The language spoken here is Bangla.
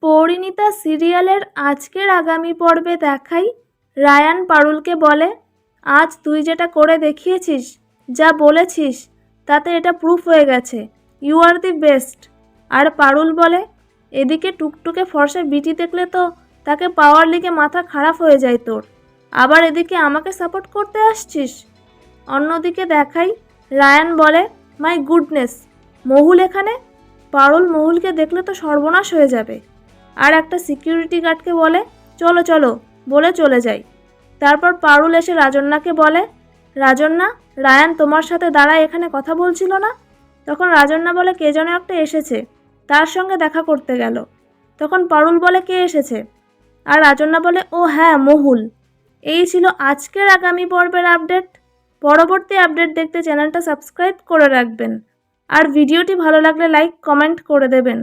পরিণীতা সিরিয়ালের আজকের আগামী পর্বে দেখাই রায়ান পারুলকে বলে, আজ তুই যেটা করে দেখিয়েছিস, যা বলেছিস, তাতে এটা প্রুফ হয়ে গেছে, ইউ আর দি বেস্ট। আর পারুল বলে, এদিকে টুকটুকে ফর্সা বিটি দেখলে তো তাকে পাওয়ার লিগে মাথা খারাপ হয়ে যায় তোর, আবার এদিকে আমাকে সাপোর্ট করতে আসছিস। অন্যদিকে দেখাই রায়ান বলে, মাই গুডনেস, মহুল এখানে? পারুল মহুলকে দেখলে তো সর্বনাশ হয়ে যাবে। আর একটা সিকিউরিটি গার্ডকে বলে, চলো চলো বলে চলে যায়। তারপর পারুল এসে রাজন্যাকে বলে, রাজন্যা, রায়ান তোমার সাথে দাঁড়ায় এখানে কথা বলছিল না? তখন রাজন্যা বলে, কে যেন একটা এসেছে, তার সঙ্গে দেখা করতে গেল। তখন পারুল বলে, কে এসেছে? আর রাজন্যা বলে, ও হ্যাঁ, মহুল। এই ছিল আজকের আগামী পর্বের আপডেট। পরবর্তী আপডেট দেখতে চ্যানেলটা সাবস্ক্রাইব করে রাখবেন। আর ভিডিওটি ভালো লাগলে লাইক কমেন্ট করে দেবেন।